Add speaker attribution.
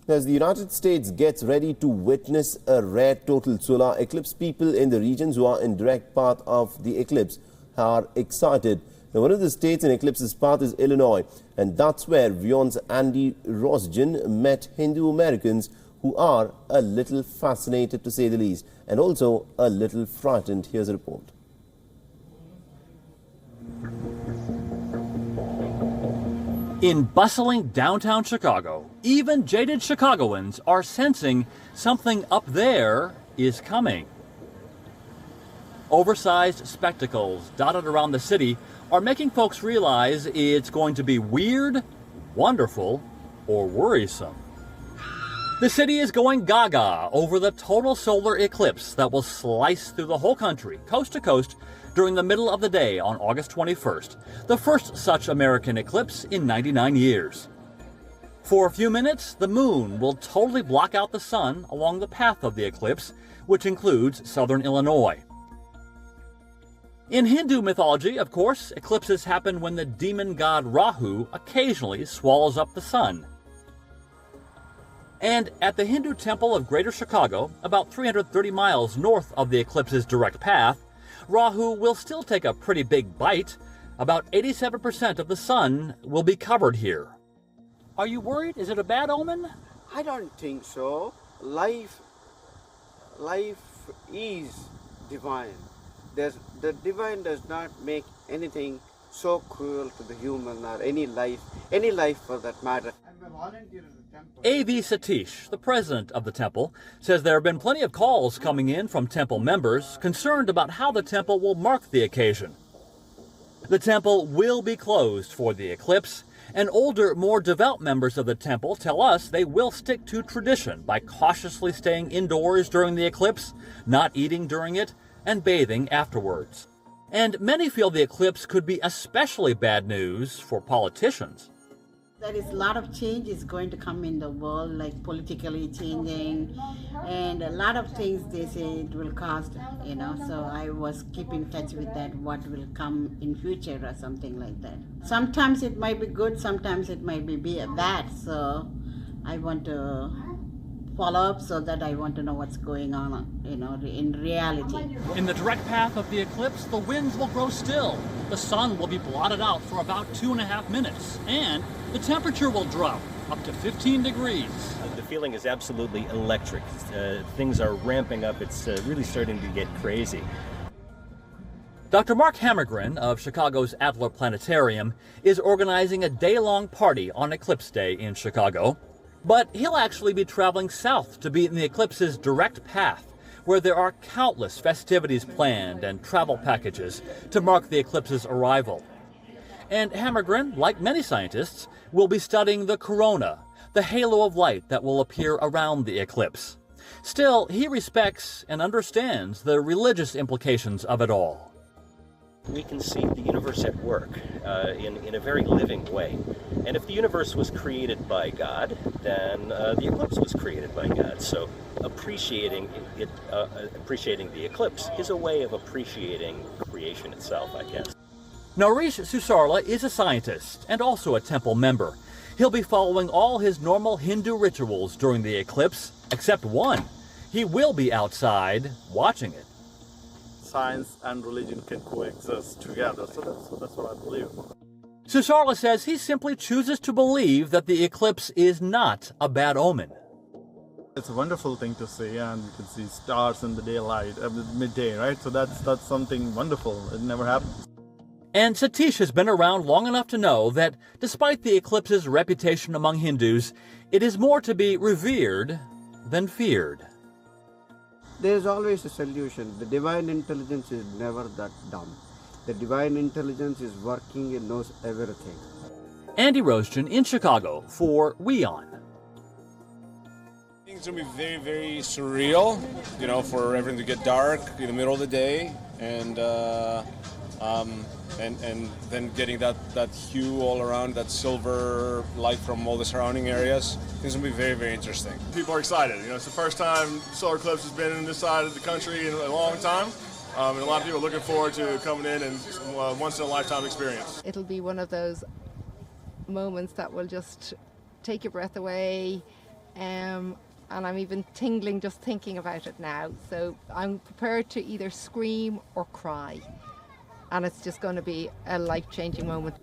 Speaker 1: As the United States gets ready to witness a rare total solar eclipse, people in the regions who are in direct path of the eclipse are excited. Now, one of the states in eclipse's path is Illinois, and that's where WION's Andy Rosgen met Hindu Americans who are a little fascinated, to say the least, and also a little frightened. Here's a report.
Speaker 2: In bustling downtown Chicago, even jaded Chicagoans are sensing something up there is coming. Oversized spectacles dotted around the city are making folks realize it's going to be weird, wonderful, or worrisome. The city is going gaga over the total solar eclipse that will slice through the whole country, coast to coast, during the middle of the day on August 21st, the first such American eclipse in 99 years. For a few minutes, the moon will totally block out the sun along the path of the eclipse, which includes southern Illinois. In Hindu mythology, of course, eclipses happen when the demon god Rahu occasionally swallows up the sun. And at the Hindu temple of Greater Chicago, about 330 miles north of the eclipse's direct path, Rahu will still take a pretty big bite. About 87% of the sun will be covered here. Are you worried? Is it a bad omen?
Speaker 3: I don't think so. Life is divine. The divine does not make anything so cruel to the human or any life for that matter. I'm a volunteer at the temple.
Speaker 2: A.V. Satish, the president of the temple, says there have been plenty of calls coming in from temple members concerned about how the temple will mark the occasion. The temple will be closed for the eclipse, and older, more devout members of the temple tell us they will stick to tradition by cautiously staying indoors during the eclipse, not eating during it, and bathing afterwards. And many feel the eclipse could be especially bad news for politicians.
Speaker 4: There is a lot of change is going to come in the world, like politically changing, and a lot of things they say it will cost, so I was keeping touch with that, what will come in future or something like that. Sometimes it might be good, sometimes it might be bad, so I want to follow up so that I want to know what's going on, in reality.
Speaker 2: In the direct path of the eclipse, the winds will grow still. The sun will be blotted out for about 2.5 minutes, and the temperature will drop up to 15 degrees.
Speaker 5: The feeling is absolutely electric. Things are ramping up. It's really starting to get crazy.
Speaker 2: Dr. Mark Hammergren of Chicago's Adler Planetarium is organizing a day-long party on Eclipse Day in Chicago. But he'll actually be traveling south to be in the eclipse's direct path, where there are countless festivities planned and travel packages to mark the eclipse's arrival. And Hammergren, like many scientists, will be studying the corona, the halo of light that will appear around the eclipse. Still, he respects and understands the religious implications of it all.
Speaker 5: We can see the universe at work in a very living way. And if the universe was created by God, then the eclipse was created by God. So appreciating the eclipse is a way of appreciating creation itself, I guess.
Speaker 2: Naresh Susarla is a scientist and also a temple member. He'll be following all his normal Hindu rituals during the eclipse, except one. He will be outside watching it.
Speaker 6: Science and religion can coexist together, so that's what I believe.
Speaker 2: Susarla says he simply chooses to believe that the eclipse is not a bad omen.
Speaker 6: It's a wonderful thing to see, and you can see stars in the daylight, midday, right? So that's something wonderful. It never happens.
Speaker 2: And Satish has been around long enough to know that despite the eclipse's reputation among Hindus, it is more to be revered than feared.
Speaker 3: There is always a solution. The divine intelligence is never that dumb. The divine intelligence is working and knows everything.
Speaker 2: Andy Rosgen in Chicago for WION.
Speaker 7: It's going to be very, very surreal, for everything to get dark in the middle of the day, and then getting that hue all around, that silver light from all the surrounding areas. It's going to be very, very interesting.
Speaker 8: People are excited. It's the first time solar eclipse has been in this side of the country in a long time. And a lot of people are looking forward to coming in and once-in-a-lifetime experience.
Speaker 9: It'll be one of those moments that will just take your breath away, and I'm even tingling just thinking about it now. So I'm prepared to either scream or cry, and it's just going to be a life-changing moment.